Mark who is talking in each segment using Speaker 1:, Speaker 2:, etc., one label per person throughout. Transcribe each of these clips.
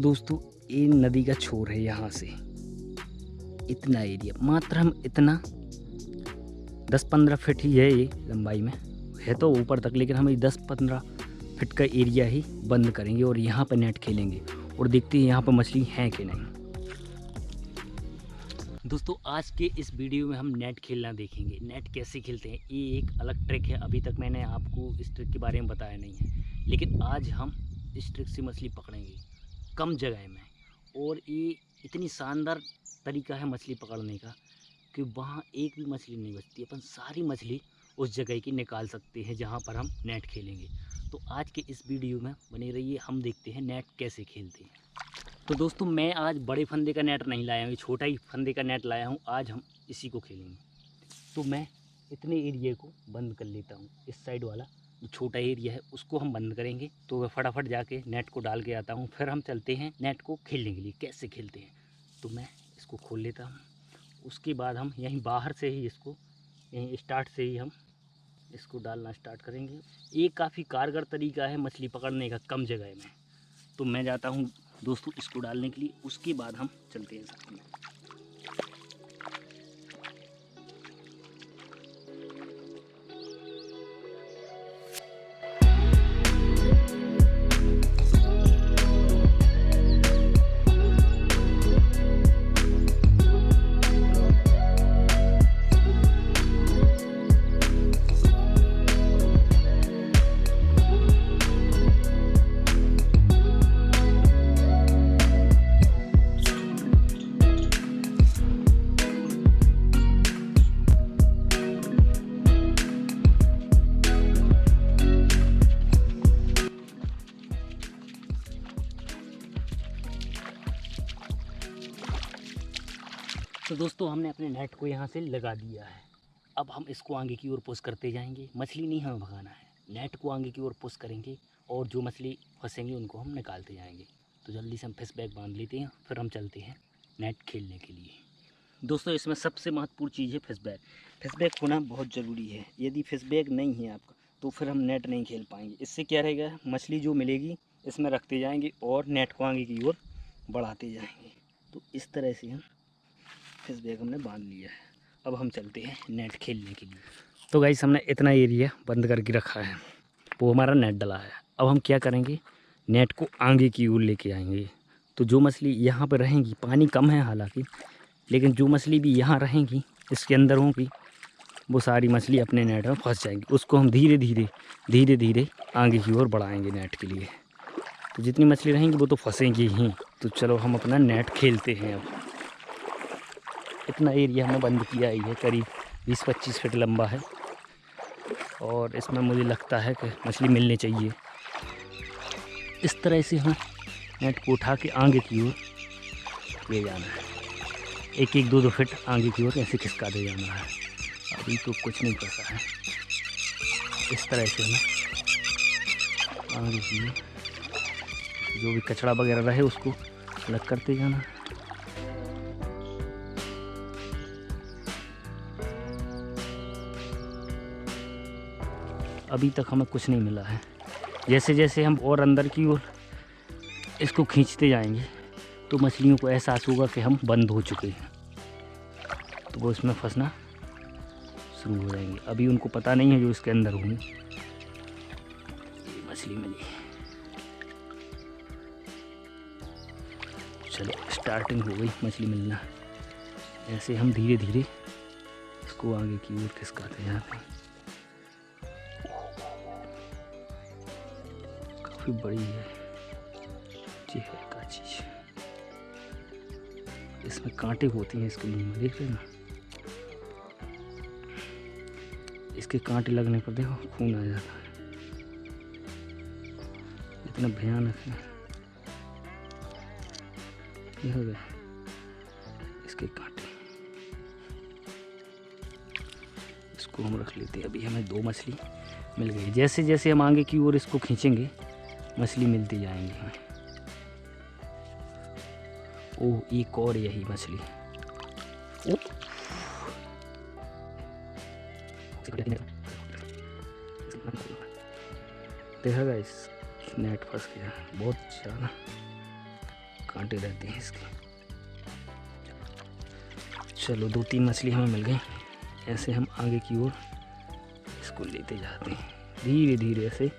Speaker 1: दोस्तों ये नदी का छोर है, यहाँ से इतना एरिया, मात्र हम इतना 10-15 फीट ही है ये लंबाई में, है तो ऊपर तक, लेकिन हम ये 10-15 फीट का एरिया ही बंद करेंगे और यहाँ पर नेट खेलेंगे और देखते हैं यहाँ पर मछली हैं कि नहीं। दोस्तों आज के इस वीडियो में हम नेट खेलना देखेंगे, नेट कैसे खेलते हैं। ये एक अलग ट्रिक है, अभी तक मैंने आपको इस ट्रिक के बारे में बताया नहीं है, लेकिन आज हम इस ट्रिक से मछली पकड़ेंगे कम जगह में। और ये इतनी शानदार तरीका है मछली पकड़ने का कि वहाँ एक भी मछली नहीं बचती, अपन सारी मछली उस जगह की निकाल सकते हैं जहाँ पर हम नेट खेलेंगे। तो आज के इस वीडियो में बने रहिए, हम देखते हैं नेट कैसे खेलते हैं। तो दोस्तों मैं आज बड़े फंदे का नेट नहीं लाया हूँ, छोटा ही फंदे का नेट लाया हूँ। आज हम इसी को खेलेंगे। तो मैं इतने एरिया को बंद कर लेता हूँ, इस साइड वाला जो छोटा एरिया है उसको हम बंद करेंगे। तो मैं फटाफट जाके नेट को डाल के आता हूँ, फिर हम चलते हैं नेट को खेलने के लिए कैसे खेलते हैं। तो मैं इसको खोल लेता हूँ, उसके बाद हम यहीं बाहर से ही इसको, यहीं स्टार्ट से ही हम इसको डालना स्टार्ट करेंगे। ये काफ़ी कारगर तरीका है मछली पकड़ने का कम जगह में। तो मैं जाता हूँ दोस्तों इसको डालने के लिए, उसके बाद हम चलते हैं साथ में। तो दोस्तों हमने अपने नेट को यहाँ से लगा दिया है। अब हम इसको आगे की ओर पुश करते जाएंगे। मछली नहीं हमें भगाना है, नेट को आगे की ओर पुश करेंगे और जो मछली फंसेंगी उनको हम निकालते जाएंगे। तो जल्दी से हम फिश बैग बांध लेते हैं, फिर हम चलते हैं नेट खेलने के लिए। दोस्तों इसमें सबसे महत्वपूर्ण चीज़ है फिश बैग। फिश बैग होना बहुत ज़रूरी है। यदि फिश बैग नहीं है आपका तो फिर हम नेट नहीं खेल पाएंगे। इससे क्या रहेगा, मछली जो मिलेगी इसमें रखते जाएंगे और नेट को आगे की ओर बढ़ाते जाएंगे। तो इस तरह से हम फिश बैग हमने बांध लिया है। अब हम चलते हैं नेट खेलने के लिए। तो गाइस हमने इतना एरिया बंद करके रखा है, वो हमारा नेट डला है। अब हम क्या करेंगे, नेट को आगे की ओर लेके आएंगे। तो जो मछली यहाँ पर रहेंगी, पानी कम है हालांकि, लेकिन जो मछली भी यहाँ रहेंगी इसके अंदर होंगी, वो सारी मछली अपने नेट में फंस जाएंगी। उसको हम धीरे धीरे आगे की ओर बढ़ाएंगे नेट के लिए। तो जितनी मछली रहेंगी वो तो फंसेंगी ही। तो चलो हम अपना नेट खेलते हैं। अब इतना एरिया हमने बंद किया ही है, करीब 20-25 फीट लंबा है और इसमें मुझे लगता है कि मछली मिलनी चाहिए। इस तरह से हम नेट को उठा के आगे की ओर ले जाना है, 1-2 फीट आगे की ओर ऐसे खिसकाते जाना है। अभी तो कुछ नहीं फंसा है। इस तरह से हमें आगे की ओर जो भी कचरा वगैरह रहे उसको अलग करते जाना है। अभी तक हमें कुछ नहीं मिला है। जैसे जैसे हम और अंदर की ओर इसको खींचते जाएंगे तो मछलियों को एहसास होगा कि हम बंद हो चुके हैं, तो वो इसमें फंसना शुरू हो जाएंगे। अभी उनको पता नहीं है जो इसके अंदर होंगी। मछली मिली, चलो स्टार्टिंग हो गई मछली मिलना। ऐसे हम धीरे धीरे इसको आगे की ओर खिसकाते जाते हैं। काफ़ी बड़ी है, चेहरे का चीज़। इसमें कांटे होते हैं इसके मुंह में, देख रहे हैं ना, इसके कांटे लगने पर देखो खून आ जाता है। इतना भयानक है। ये हो गए इसके कांटे, इसको हम रख लेते हैं। अभी हमें 2 मछली मिल गई। जैसे जैसे हम आगे की ओर इसको खींचेंगे मछली मिलती जाएंगी हमें। ओह एक और यही मछली। देखा गाइस, नेट फंस गया बहुत ज़्यादा। कांटे रहते हैं इसके। चलो 2-3 मछली हमें मिल गई। ऐसे हम आगे की ओर इसको लेते जाते हैं धीरे धीरे, ऐसे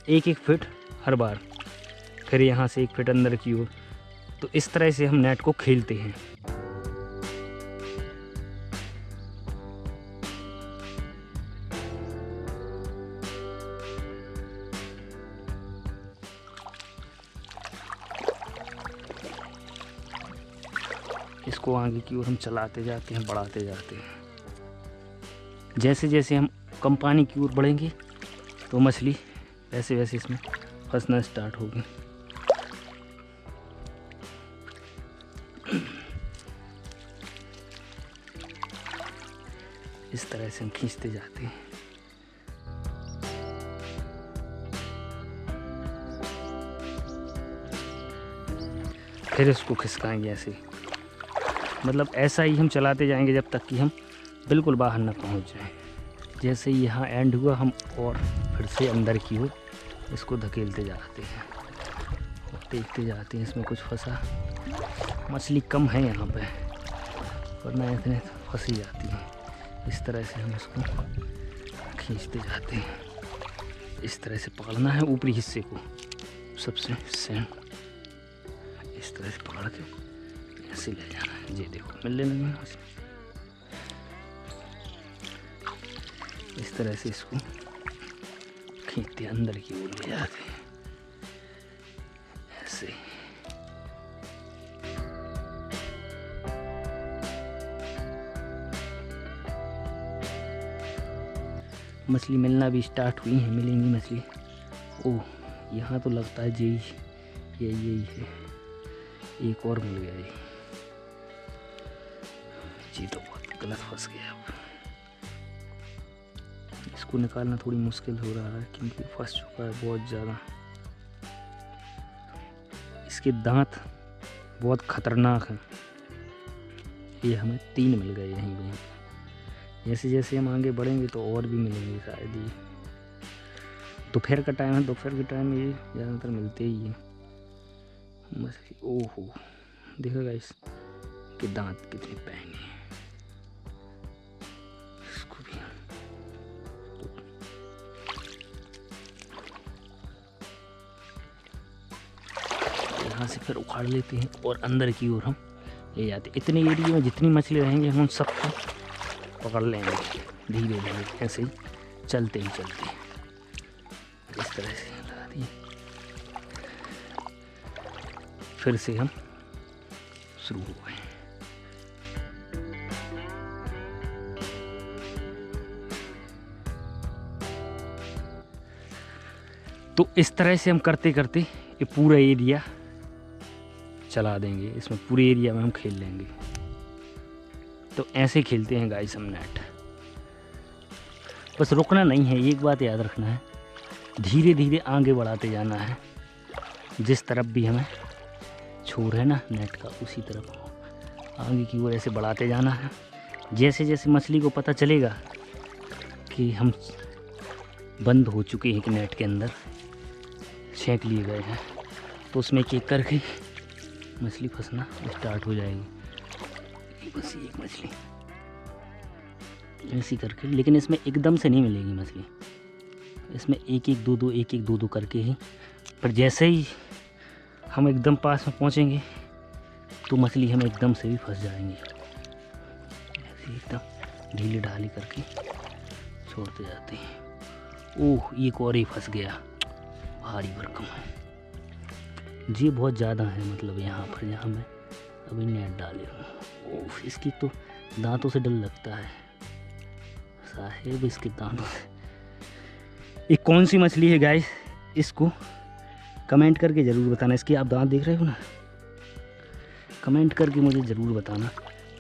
Speaker 1: 1-1 फीट हर बार, फिर यहाँ से 1 फीट अंदर की ओर। तो इस तरह से हम नेट को खेलते हैं। इसको आगे की ओर हम चलाते जाते हैं, बढ़ाते जाते हैं। जैसे जैसे हम कम पानी की ओर बढ़ेंगे तो मछली वैसे वैसे इसमें फंसना स्टार्ट होगी। इस तरह से हम खींचते जाते हैं। फिर इसको खिसकाएंगे ऐसे, मतलब ऐसा ही हम चलाते जाएंगे जब तक कि हम बिल्कुल बाहर न पहुंच जाएं। जैसे ही यहाँ एंड हुआ हम और फिर से अंदर की ओर इसको धकेलते जाते हैं और देखते जाते हैं इसमें कुछ फंसा। मछली कम है यहाँ पे, वरना इतने फंसी जाती है। इस तरह से हम इसको खींचते जाते हैं। इस तरह से पकड़ना है ऊपरी हिस्से को सबसे सेम, इस तरह से पकड़ के ऐसे ले जाना है। ये देखो मिलने लगे, इस तरह से इसको खींचते अंदर की ओर ले जाते हैं ऐसे। मछली मिलना भी स्टार्ट हुई है, मिलेंगी मछली। ओह यहाँ तो लगता है यही है, एक और मिल गया ये तो बहुत गलत फंस गया। अब इसको निकालना थोड़ी मुश्किल हो रहा है क्योंकि फंस चुका है बहुत ज़्यादा। इसके दांत बहुत खतरनाक हैं। ये हमें 3 मिल गए यहीं पे। जैसे जैसे हम आगे बढ़ेंगे तो और भी मिलेंगे शायद। ये दोपहर का टाइम है, दोपहर के टाइम में ये ज़्यादातर मिलते ही हैं मछली। ओहो देखो गाइस के दांत कितने पैने हैं। इसको भी यहाँ से फिर उखाड़ लेते हैं और अंदर की ओर हम ले जाते हैं। इतने एरिया में जितनी मछली रहेंगे हम उन सबको पकड़ लेंगे धीरे धीरे, ऐसे ही चलते इस तरह से लगा दिए। फिर से हम शुरू हो गए। तो इस तरह से हम करते करते ये पूरा एरिया चला देंगे। इसमें पूरे एरिया में हम खेल लेंगे। तो ऐसे खेलते हैं गाइस हम नेट। बस रुकना नहीं है, एक बात याद रखना है, धीरे धीरे आगे बढ़ाते जाना है। जिस तरफ भी हमें छोर है ना नेट का, उसी तरफ आगे की ओर ऐसे बढ़ाते जाना है। जैसे जैसे मछली को पता चलेगा कि हम बंद हो चुके हैं कि नेट के अंदर छेंक लिए गए हैं, तो उसमें एक एक करके मछली फंसना स्टार्ट हो जाएगी। बस एक मछली ऐसी करके, लेकिन इसमें एकदम से नहीं मिलेगी मछली। इसमें एक एक दो दो करके ही, पर जैसे ही हम एकदम पास में पहुंचेंगे तो मछली हम एकदम से भी फंस जाएंगे। ऐसे एकदम ढीली ढाली करके छोड़ते जाते हैं। ओह एक और ही फंस गया, भारी भरकम है जी, बहुत ज़्यादा है। मतलब यहाँ पर जहाँ मैं अभी नेट डाले हूँ, ओह इसकी तो दांतों से डर लगता है साहेब, इसके दांतों से। ये कौन सी मछली है गाइस, इसको कमेंट करके ज़रूर बताना। इसके आप दांत देख रहे हो ना, कमेंट करके मुझे ज़रूर बताना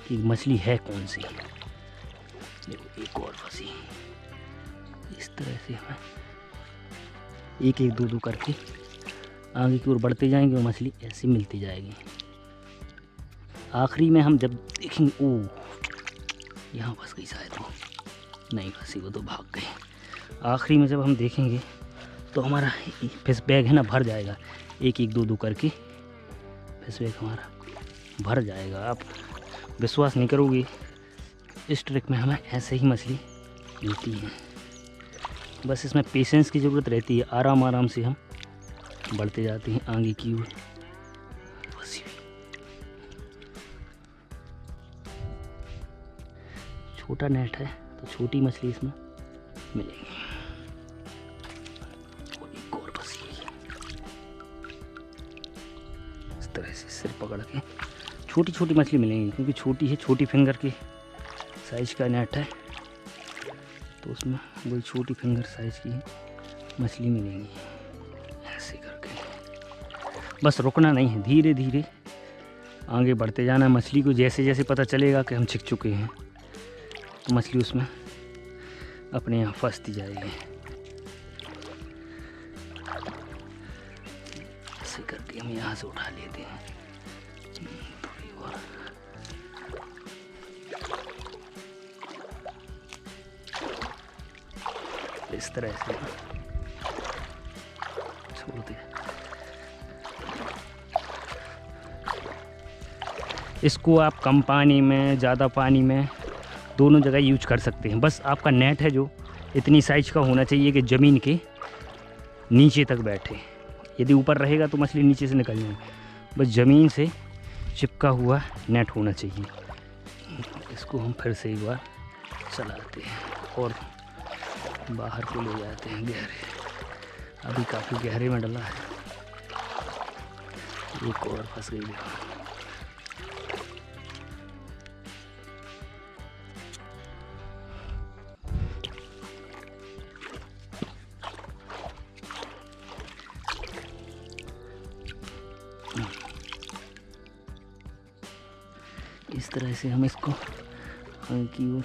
Speaker 1: कि मछली है कौन सी। देखो एक और फंसी। इस तरह से हमें एक एक दो करके आगे की ओर बढ़ते जाएंगे और मछली ऐसी मिलती जाएगी। आखिरी में हम जब देखेंगे, ओह यहाँ फंस गई शायद, वो नहीं फंसी, वो तो भाग गई। आखिरी में जब हम देखेंगे तो हमारा फिश बैग है ना भर जाएगा। एक एक दो करके फिश बैग हमारा भर जाएगा। आप विश्वास नहीं करोगे, इस ट्रिक में हमें ऐसे ही मछली मिलती है। बस इसमें पेशेंस की ज़रूरत रहती है, आराम आराम से हम बढ़ते जाते हैं आगे की ओर। छोटा नेट है तो छोटी मछली इसमें मिलेगी। और एक और फंसी हुई है, इस तरह से सिर पकड़ के छोटी छोटी मछली मिलेंगी, क्योंकि छोटी है, छोटी फिंगर के साइज का नेट है, तो उसमें वही छोटी फिंगर साइज की मछली मिलेंगी। ऐसे करके बस रुकना नहीं है, धीरे धीरे आगे बढ़ते जाना। मछली को जैसे जैसे पता चलेगा कि हम छिप चुके हैं, तो मछली उसमें अपने यहाँ फंसती जाएगी। ऐसे करके हम यहाँ से उठा लेते हैं थोड़ी और। इस तरह से छोड़ते हैं। इसको आप कम पानी में, ज़्यादा पानी में, दोनों जगह यूज कर सकते हैं। बस आपका नेट है जो इतनी साइज का होना चाहिए कि ज़मीन के नीचे तक बैठे। यदि ऊपर रहेगा तो मछली नीचे से निकल जाएगी। बस ज़मीन से चिपका हुआ नेट होना चाहिए। इसको हम फिर से एक बार चलाते हैं और बाहर को ले जाते हैं गहरे। अभी काफ़ी गहरे में डला है। एक और फंस गई है। इस तरह से हम इसको आगे की ओर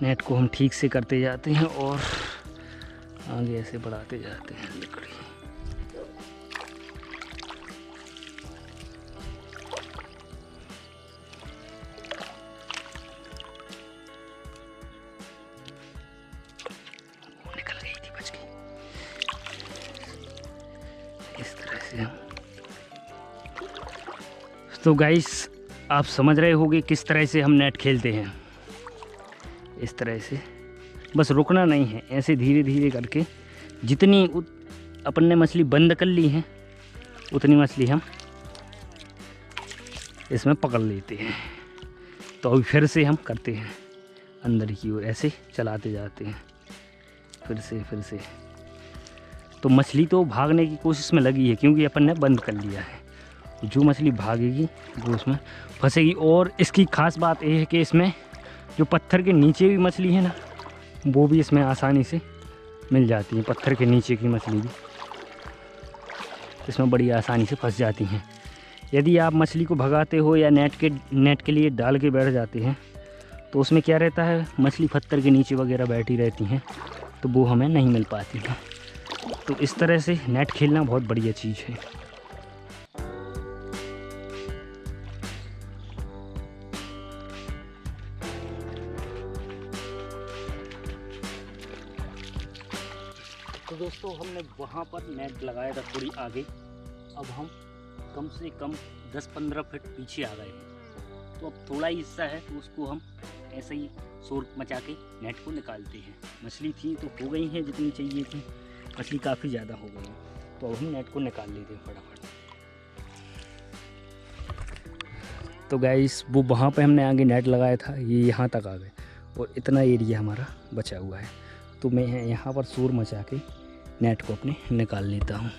Speaker 1: नेट को हम ठीक से करते जाते हैं और आगे ऐसे बढ़ाते जाते हैं लकड़ी। निकल गई थी, बच गई। इस तरह से हम, तो गाइस आप समझ रहे होंगे किस तरह से हम नेट खेलते हैं। इस तरह से बस रुकना नहीं है, ऐसे धीरे धीरे करके जितनी अपन ने मछली बंद कर ली है उतनी मछली हम इसमें पकड़ लेते हैं। तो अभी फिर से हम करते हैं अंदर की ओर, ऐसे चलाते जाते हैं फिर से। तो मछली तो भागने की कोशिश में लगी है, क्योंकि अपन ने बंद कर लिया है। जो मछली भागेगी वो उसमें फंसेगी। और इसकी ख़ास बात यह है कि इसमें जो पत्थर के नीचे भी मछली है ना, वो भी इसमें आसानी से मिल जाती है। पत्थर के नीचे की मछली भी इसमें बड़ी आसानी से फंस जाती हैं। यदि आप मछली को भगाते हो या नेट के लिए डाल के बैठ जाते हैं, तो उसमें क्या रहता है, मछली पत्थर के नीचे वगैरह बैठी रहती हैं, तो वो हमें नहीं मिल पाती हैं। तो इस तरह से नेट खेलना बहुत बढ़िया चीज़ है। तो दोस्तों हमने वहाँ पर नेट लगाया था थोड़ी आगे, अब हम कम से कम 10-15 फीट पीछे आ गए हैं। तो अब थोड़ा ही हिस्सा है, तो उसको हम ऐसे ही शोर मचा के नेट को निकालते हैं। मछली थी तो हो गई हैं जितनी चाहिए थी, मछली काफ़ी ज़्यादा हो गई, तो अब हम नेट को निकाल लेते हैं फटाफट। तो गाइस वो वहाँ पे हमने आगे नेट लगाया था, ये यहाँ तक आ गए और इतना एरिया हमारा बचा हुआ है। तो मैं यहाँ पर शोर मचा के नेट को अपने निकाल लेता हूँ।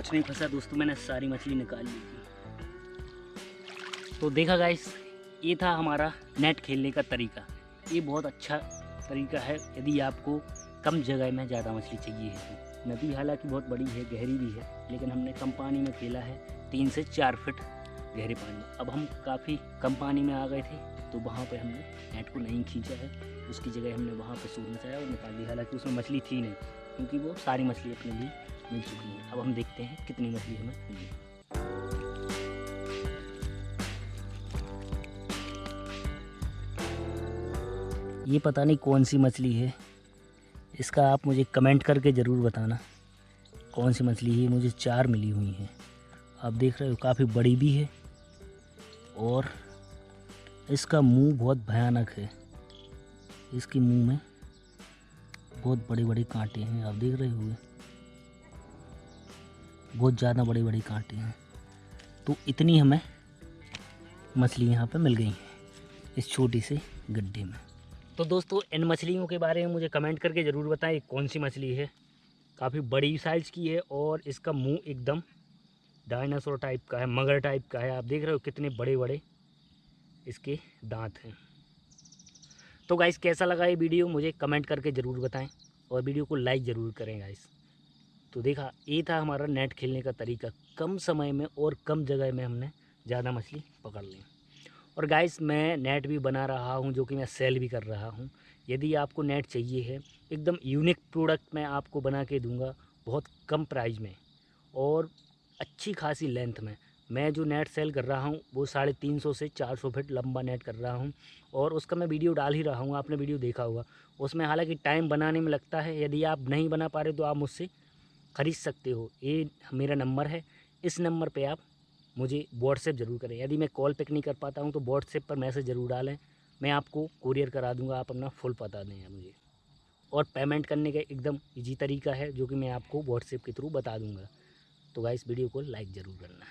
Speaker 1: कुछ नहीं फंसा दोस्तों, मैंने सारी मछली निकाल ली थी। तो देखा गाइस, ये था हमारा नेट खेलने का तरीका। ये बहुत अच्छा तरीका है यदि आपको कम जगह में ज़्यादा मछली चाहिए है। नदी हालांकि बहुत बड़ी है, गहरी भी है, लेकिन हमने कम पानी में खेला है, 3 से 4 फीट गहरे पानी। अब हम काफ़ी कम पानी में आ गए थे, तो वहाँ पे हमने नेट को नहीं खींचा है, उसकी जगह हमने वहाँ पे सूर मचाया और निकाल दी। हालांकि उसमें मछली थी नहीं, क्योंकि वो सारी मछली अपने लिए मिल चुकी है। अब हम देखते हैं कितनी मछली हमें मिली। ये पता नहीं कौन सी मछली है, इसका आप मुझे कमेंट करके ज़रूर बताना कौन सी मछली है। मुझे 4 मिली हुई हैं, आप देख रहे हो, काफ़ी बड़ी भी है और इसका मुंह बहुत भयानक है। इसके मुंह में बहुत बड़े बड़े कांटे हैं, आप देख रहे हो, बहुत ज़्यादा बड़े बड़े कांटे हैं। तो इतनी हमें मछली यहाँ पे मिल गई हैं इस छोटी से गड्ढे में। तो दोस्तों, इन मछलियों के बारे में मुझे कमेंट करके ज़रूर बताएं कौन सी मछली है। काफ़ी बड़ी साइज़ की है और इसका मुंह एकदम डायनासोर टाइप का है, मगर टाइप का है। आप देख रहे हो कितने बड़े बड़े इसके दांत हैं। तो गाइस, कैसा लगा ये वीडियो मुझे कमेंट करके ज़रूर बताएं और वीडियो को लाइक ज़रूर करें गाइस। तो देखा, ये था हमारा नेट खेलने का तरीका। कम समय में और कम जगह में हमने ज़्यादा मछली पकड़ ली। और गाइस, मैं नेट भी बना रहा हूँ, जो कि मैं सेल भी कर रहा हूँ। यदि आपको नेट चाहिए है, एकदम यूनिक प्रोडक्ट मैं आपको बना के दूंगा बहुत कम प्राइस में और अच्छी खासी लेंथ में। मैं जो नेट सेल कर रहा हूँ वो 350 से 400 फीट लंबा नेट कर रहा हूँ और उसका मैं वीडियो डाल ही रहा हूँ। आपने वीडियो देखा होगा, उसमें हालांकि टाइम बनाने में लगता है। यदि आप नहीं बना पा रहे तो आप मुझसे ख़रीद सकते हो। ये मेरा नंबर है, इस नंबर पे आप मुझे व्हाट्सएप ज़रूर करें। यदि मैं कॉल पिक नहीं कर पाता हूँ तो व्हाट्सएप पर मैसेज ज़रूर डालें, मैं आपको कुरियर करा दूँगा। आप अपना फुल पता दें मुझे, और पेमेंट करने का एकदम ईजी तरीका है, जो कि मैं आपको व्हाट्सएप के थ्रू बता दूँगा। तो गाइस, वीडियो को लाइक ज़रूर करना।